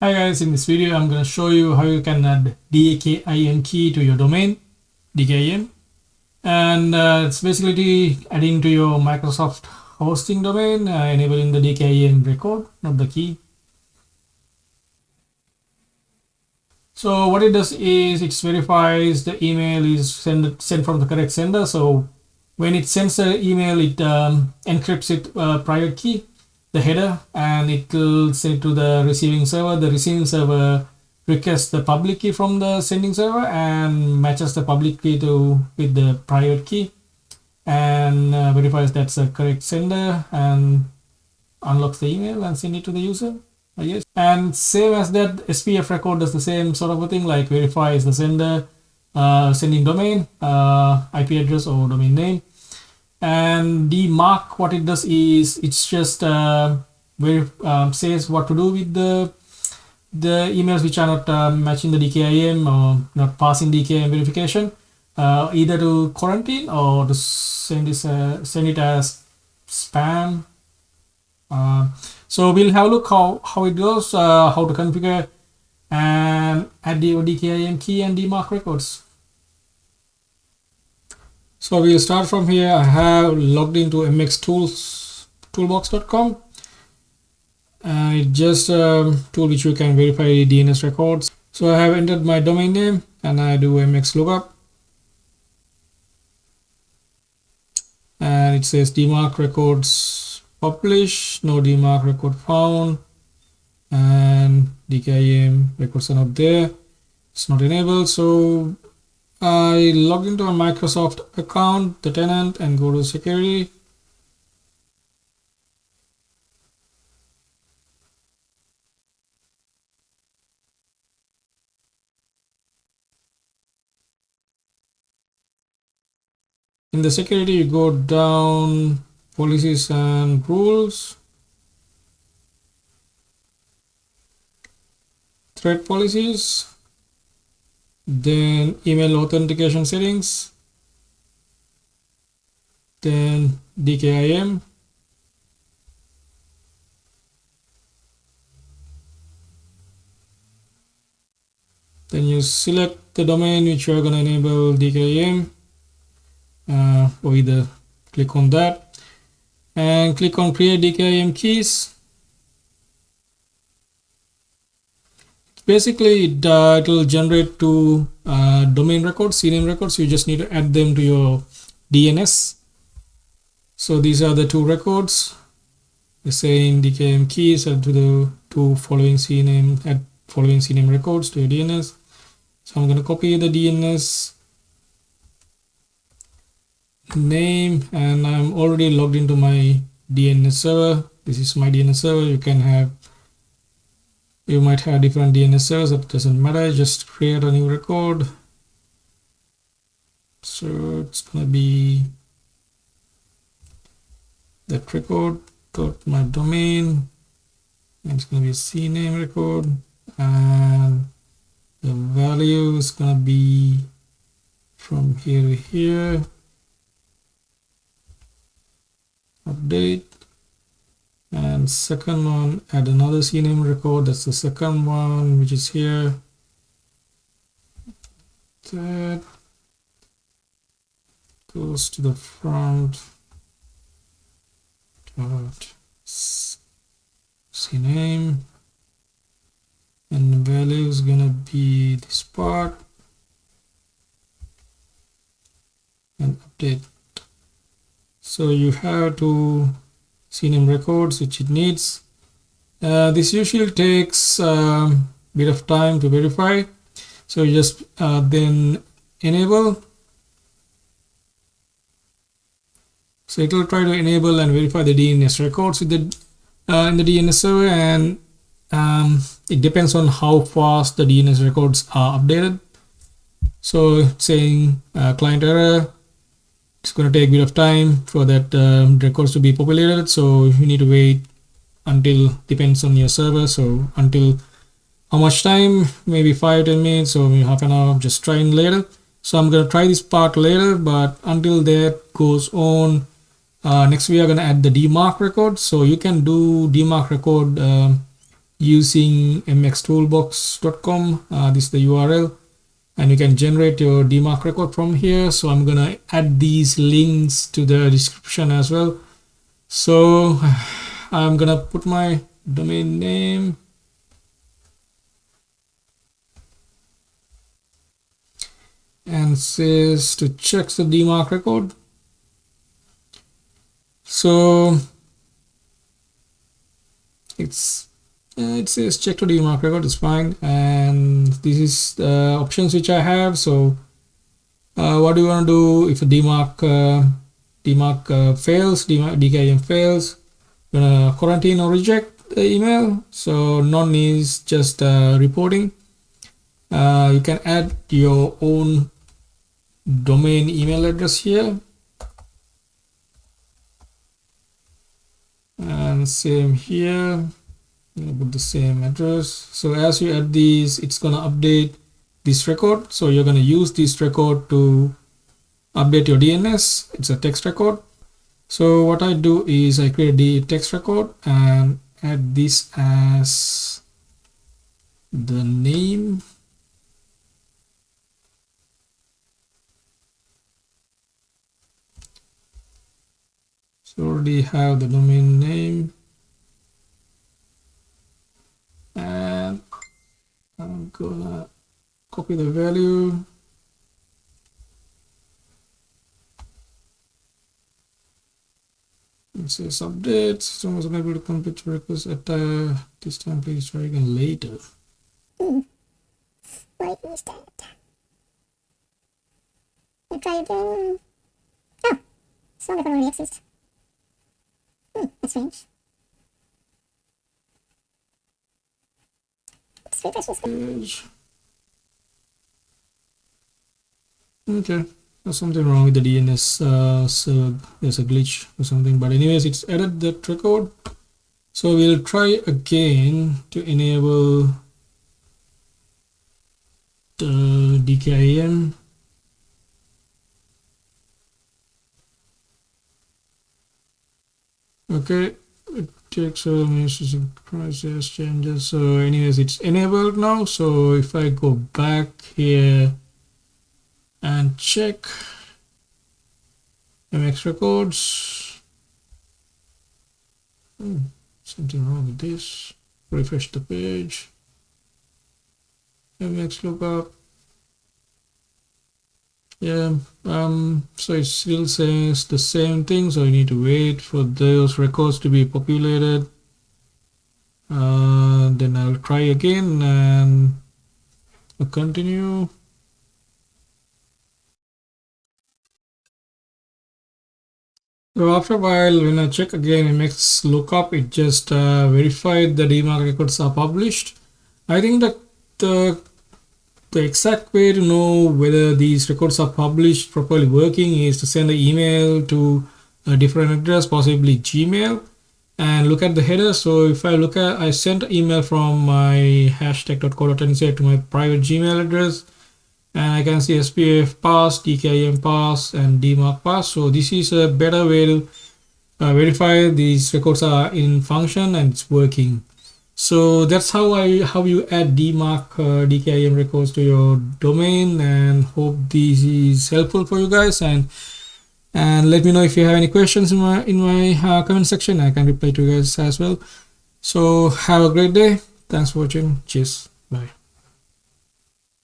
Hi guys, in this video I'm going to show you how you can add DKIM key to your domain, DKIM, and it's basically adding to your Microsoft hosting domain, enabling the DKIM record, not the key. So what it does is it verifies the email is sent from the correct sender. So when it sends the email, it encrypts it private key, the header, and it will send it to the receiving server. The receiving server requests the public key from the sending server and matches the public key with the private key, and verifies that's the correct sender and unlocks the email and send it to the user. Yes, and same as that, SPF record does the same sort of a thing, like verifies the sender, sending domain, IP address or domain name. And DMARC, what it does is it's just says what to do with the emails which are not matching the DKIM or not passing DKIM verification, either to quarantine or to send it as spam. So we'll have a look how it goes, how to configure and add the DKIM key and DMARC records. So we'll start from here. I have logged into mxtoolbox.com, and it's just a tool which you can verify DNS records. So I have entered my domain name and I do mx lookup, and it says DMARC records publish, no DMARC record found, and DKIM records are not there, it's not enabled. So I log into a Microsoft account, the tenant, and go to security. In the security, you go down policies and rules, threat policies, then email authentication settings, then DKIM, then you select the domain which you are going to enable DKIM, or either click on that and click on create DKIM keys. Basically it will generate two domain records, CNAME records. You just need to add them to your DNS. So these are the two records. We're saying DKIM keys add to the two following CNAME records to your DNS. So I'm going to copy the DNS name, and I'm already logged into my DNS server. This is my DNS server. You might have different DNS servers, that doesn't matter. Just create a new record. So it's gonna be that record dot my domain, and it's gonna be a CNAME record, and the value is gonna be from here to here. Update, and second one, add another CNAME record. That's the second one, which is here. That goes to the front. CNAME, and the value is gonna be this part, and update. So you have two CNAME records which it needs. This usually takes a bit of time to verify. So you just then enable. So it will try to enable and verify the DNS records with in the DNS server, and it depends on how fast the DNS records are updated. So it's saying client error. It's going to take a bit of time for that records to be populated, so you need to wait until, depends on your server, so until how much time, maybe 5-10 minutes or maybe half an hour. Just trying later. So I'm going to try this part later, but until that goes on, next we are going to add the DMARC record. So you can do DMARC record using mxtoolbox.com. This is the URL, and you can generate your DMARC record from here. So I'm gonna add these links to the description as well. So I'm gonna put my domain name, and says to check the DMARC record. So it says check to DMARC record is fine, and this is the options which I have. So what do you want to do if a DMARC fails, DKIM fails? You're gonna quarantine or reject the email. So none is just reporting. You can add your own domain email address here, and same here. Put the same address. So as you add these, it's gonna update this record. So you're gonna use this record to update your DNS. It's a text record. So what I do is I create the text record and add this as the name. So already have the domain name, and I'm gonna copy the value. It says update. System was unable to complete your request at this time. Please try again later. Why is that? You try again. Oh, some of them already exist. That's strange. Let's refresh this page. Okay, there's something wrong with the DNS. So there's a glitch or something. But anyways, it's added that record. So we'll try again to enable the DKIM. Okay, it takes a minute to synchronize changes. So anyways, it's enabled now. So if I go back here and check MX records, something wrong with this. Refresh the page. MX lookup. Yeah, so it still says the same thing, so you need to wait for those records to be populated. Then I'll try again and I'll continue. So after a while, when I check again MX lookup, it just verified the DMARC records are published. I think that the exact way to know whether these records are published properly working is to send an email to a different address, possibly Gmail, and look at the header. So if I sent an email from my hashtag.co.nz to my private Gmail address, and I can see SPF pass, DKIM pass, and DMARC pass. So this is a better way to verify these records are in function and it's working. So that's how you add DMARC DKIM records to your domain, and hope this is helpful for you guys. And let me know if you have any questions in my comment section. I can reply to you guys as well. So have a great day. Thanks for watching. Cheers. Bye.